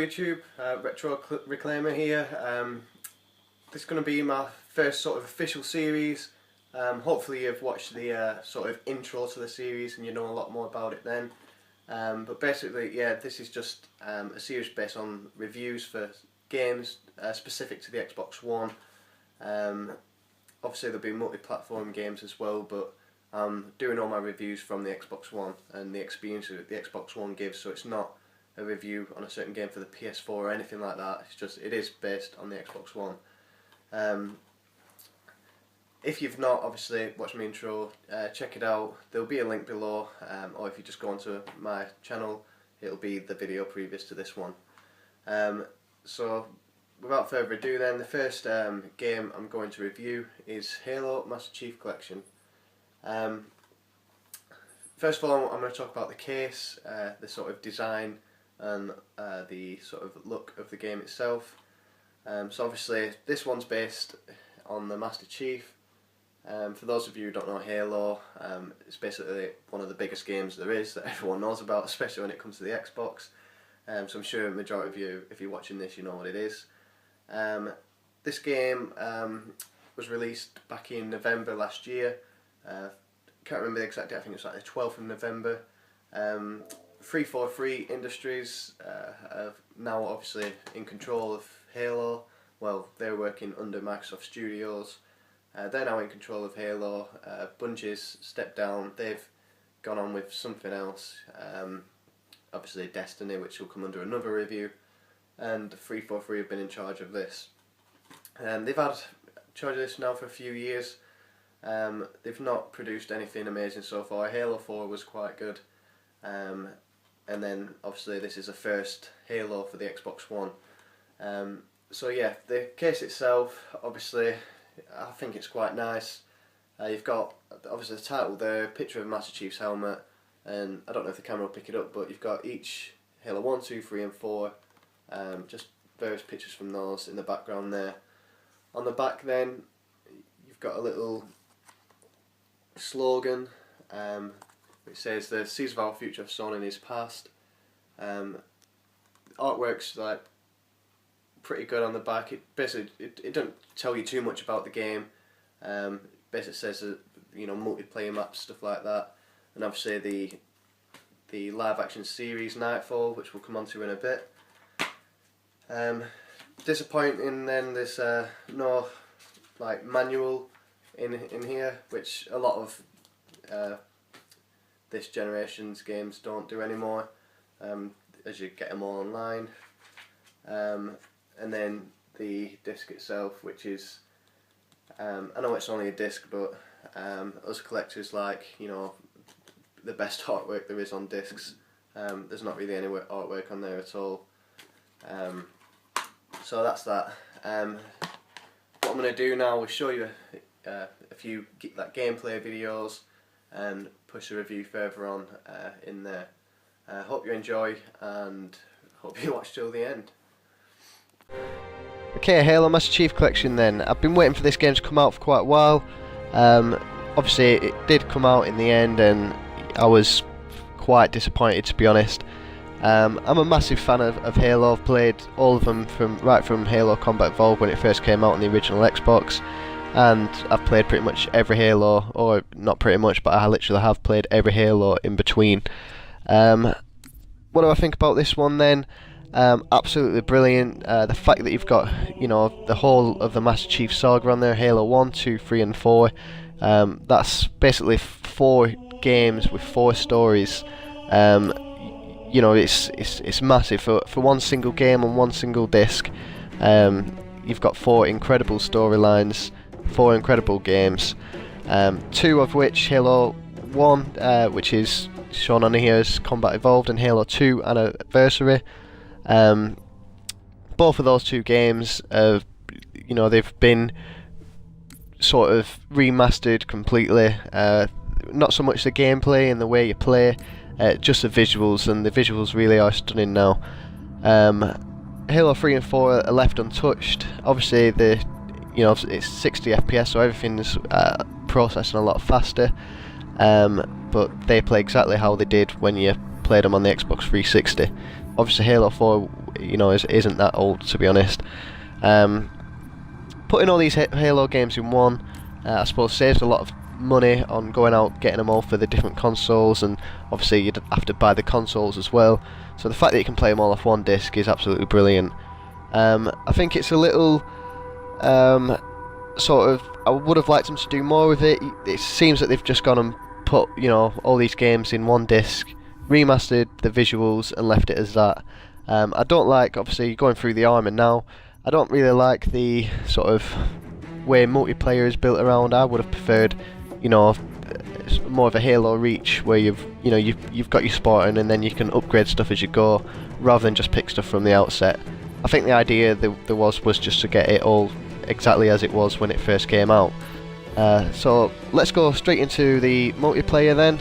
YouTube, Retro Reclaimer here. This is going to be my first sort of official series. Hopefully you've watched the sort of intro to the series and you know a lot more about it then. But basically, yeah, this is just a series based on reviews for games specific to the Xbox One. Obviously there'll be multi-platform games as well, but I'm doing all my reviews from the Xbox One and the experience that the Xbox One gives, so it's not a review on a certain game for the PS4 or anything like that. It's just, it is based on the Xbox One. If you've not obviously watched my intro, check it out. There'll be a link below, or if you just go onto my channel, it'll be the video previous to this one. So without further ado then, the first game I'm going to review is Halo Master Chief Collection. First of all, I'm going to talk about the case, the sort of design and the sort of look of the game itself. So obviously this one's based on the Master Chief. For those of you who don't know Halo, it's basically one of the biggest games there is that everyone knows about, especially when it comes to the Xbox. So I'm sure the majority of you, if you're watching this, you know what it is. This game was released back in November last year. Can't remember the exact date, I think it was like the 12th of November. 343 Industries are now obviously in control of Halo. Well, they're working under Microsoft Studios. They're now in control of Halo. Bungie's stepped down, they've gone on with something else. Obviously Destiny, which will come under another review. And 343 have been in charge of this. They've had charge of this now for a few years. They've not produced anything amazing so far. Halo 4 was quite good. And then obviously this is the first Halo for the Xbox One. So yeah, the case itself, obviously I think it's quite nice. You've got obviously the title there, picture of Master Chief's helmet, and I don't know if the camera will pick it up, but you've got each Halo 1, 2, 3 and 4, just various pictures from those in the background there. On the back then you've got a little slogan which says the seeds of our future have sown in his past. Artwork's like pretty good on the back. It basically it don't tell you too much about the game. Basically says that, you know, multiplayer maps, stuff like that, and obviously the live action series Nightfall, which we'll come on to in a bit. Disappointing then, there's no like manual in here, which a lot of this generation's games don't do anymore, as you get them all online. And then the disc itself, which is, I know it's only a disc, but us collectors like, you know, the best artwork there is on discs. There's not really any artwork on there at all. So that's that. What I'm going to do now is show you a few like gameplay videos and push the review further on in there. Hope you enjoy and hope you watch till the end. Okay, Halo Master Chief Collection then. I've been waiting for this game to come out for quite a while. Obviously it did come out in the end and I was quite disappointed, to be honest. I'm a massive fan of Halo. I've played all of them right from Halo Combat Evolved when it first came out on the original Xbox, and I've played pretty much every Halo, or not pretty much, but I literally have played every Halo in between. What do I think about this one then? Absolutely brilliant. The fact that you've got, you know, the whole of the Master Chief saga on there, Halo 1, 2, 3 and 4. That's basically 4 games with 4 stories. You know, it's massive for one single game on one single disc. You've got 4 incredible storylines, 4 incredible games, 2 of which, Halo 1, which is shown on here as Combat Evolved, and Halo 2 Anniversary. Both of those 2 games, you know, they've been sort of remastered completely. Not so much the gameplay and the way you play, just the visuals, and the visuals really are stunning now. Halo 3 and 4 are left untouched. Obviously you know, it's 60 FPS, so everything's processing a lot faster, but they play exactly how they did when you played them on the Xbox 360. Obviously Halo 4 you know, isn't that old, to be honest. Putting all these Halo games in one, I suppose saves a lot of money on going out getting them all for the different consoles, and obviously you'd have to buy the consoles as well. So the fact that you can play them all off one disc is absolutely brilliant. I think it's a little sort of, I would have liked them to do more with it. It seems that they've just gone and put, you know, all these games in one disc, remastered the visuals and left it as that. I don't like, obviously going through the armour now, I don't really like the sort of way multiplayer is built around. I would have preferred, you know, more of a Halo Reach where you've got your Spartan and then you can upgrade stuff as you go, rather than just pick stuff from the outset. I think the idea there was just to get it all exactly as it was when it first came out. So let's go straight into the multiplayer then.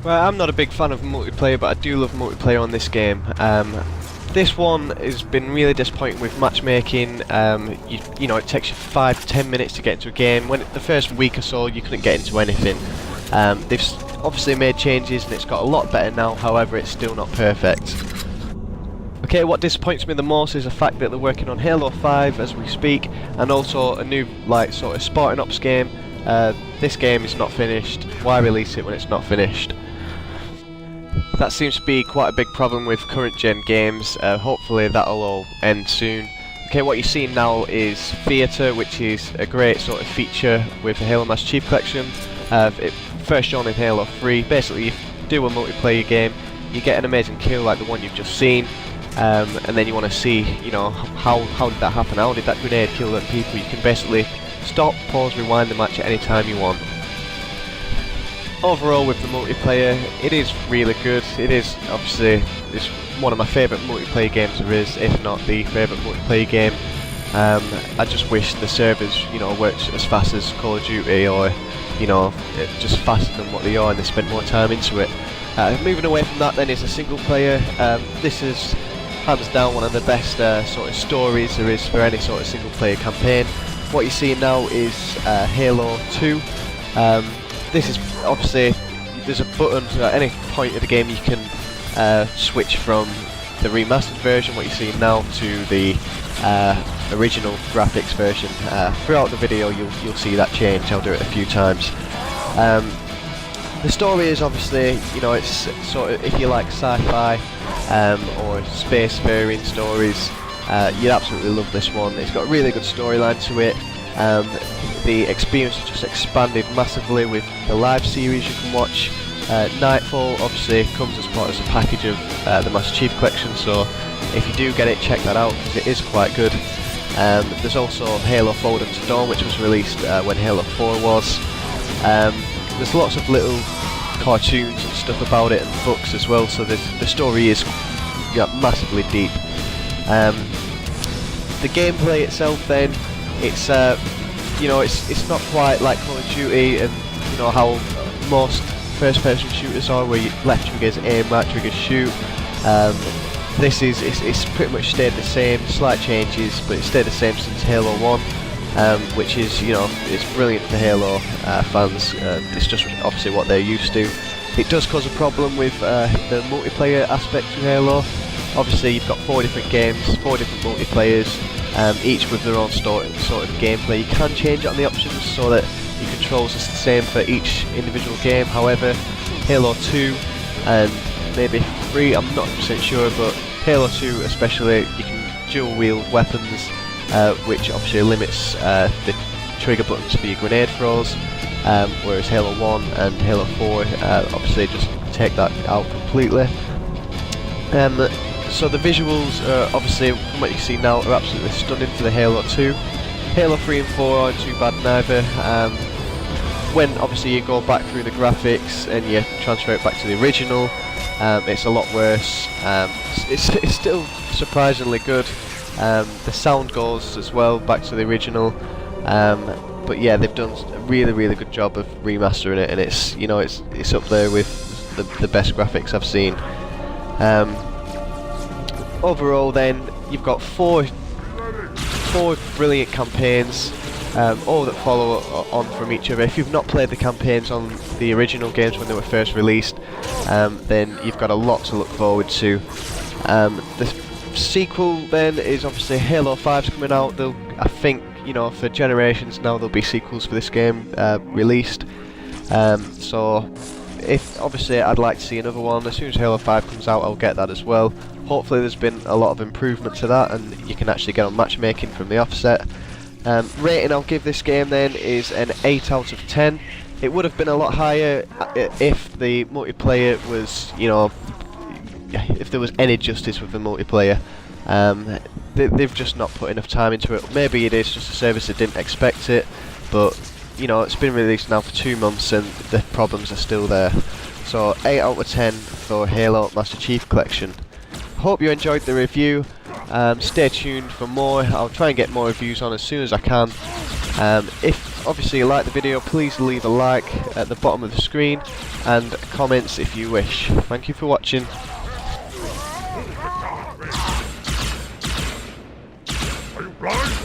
Well, I'm not a big fan of multiplayer, but I do love multiplayer on this game. This one has been really disappointing with matchmaking. You know, it takes you 5 to 10 minutes to get into a game. The first week or so, you couldn't get into anything. They've obviously made changes and it's got a lot better now, however it's still not perfect. Okay, what disappoints me the most is the fact that they're working on Halo 5 as we speak, and also a new, like, sort of Spartan Ops game. This game is not finished. Why release it when it's not finished? That seems to be quite a big problem with current gen games. Hopefully that'll all end soon. Okay, what you're seeing now is Theatre, which is a great sort of feature with the Halo Master Chief Collection. It first shown in Halo 3. Basically, you do a multiplayer game, you get an amazing kill like the one you've just seen, and then you want to see, you know, how did that happen? How did that grenade kill them people? You can basically stop, pause, rewind the match at any time you want. Overall, with the multiplayer, it is really good. It is obviously one of my favourite multiplayer games there is, if not the favourite multiplayer game. I just wish the servers, you know, worked as fast as Call of Duty, or, you know, just faster than what they are, and they spent more time into it. Moving away from that, then, is a single player. This is hands down one of the best sort of stories there is for any sort of single player campaign. What you're seeing now is Halo 2. This is obviously, there's a button at any point of the game you can switch from the remastered version, what you're seeing now, to the original graphics version. Throughout the video you'll see that change. I'll do it a few times. The story is obviously, you know, it's sort of, if you like sci-fi or space-faring stories, you'd absolutely love this one. It's got a really good storyline to it. The experience has just expanded massively with the live series you can watch. Nightfall obviously comes as part of a package of the Master Chief Collection, so if you do get it, check that out because it is quite good. There's also Halo Forward to Dawn, which was released when Halo 4 was. There's lots of little cartoons and stuff about it, and books as well, so the story is, yeah, massively deep. The gameplay itself then, it's you know, it's not quite like Call of Duty and, you know, how most first-person shooters are, where you left triggers aim, right triggers shoot. This is, it's pretty much stayed the same, slight changes, but it's stayed the same since Halo 1, which is, you know, it's brilliant for Halo fans. It's just obviously what they're used to. It does cause a problem with the multiplayer aspect of Halo. Obviously you've got 4 different games, 4 different multiplayers, each with their own sort of gameplay. You can change it on the options so that your controls are the same for each individual game. However, Halo 2 and maybe 3, I'm not 100% sure, but Halo 2 especially, you can dual wield weapons, which obviously limits the trigger buttons for your grenade throws, whereas Halo 1 and Halo 4 obviously just take that out completely. So the visuals, obviously, from what you see now, are absolutely stunning for the Halo 2. Halo 3 and 4 aren't too bad neither. When obviously you go back through the graphics and you transfer it back to the original, it's a lot worse. It's still surprisingly good. The sound goes as well back to the original. But yeah, they've done a really good job of remastering it, and it's, you know, it's up there with the best graphics I've seen. Overall then, you've got four brilliant campaigns. or that follow on from each other. If you've not played the campaigns on the original games when they were first released, then you've got a lot to look forward to. The sequel then is obviously Halo 5's coming out. I think, you know, for generations now there'll be sequels for this game released. So if obviously I'd like to see another one. As soon as Halo 5 comes out, I'll get that as well. Hopefully there's been a lot of improvement to that and you can actually get on matchmaking from the offset. Rating I'll give this game then is an 8 out of 10. It would have been a lot higher if the multiplayer was, you know, if there was any justice with the multiplayer. They've just not put enough time into it. Maybe it is just a service that didn't expect it, but you know, it's been released now for 2 months and the problems are still there. So 8 out of 10 for Halo Master Chief Collection. Hope you enjoyed the review. Stay tuned for more. I'll try and get more reviews on as soon as I can. If obviously you like the video, please leave a like at the bottom of the screen and comments if you wish. Thank you for watching. Are you blind?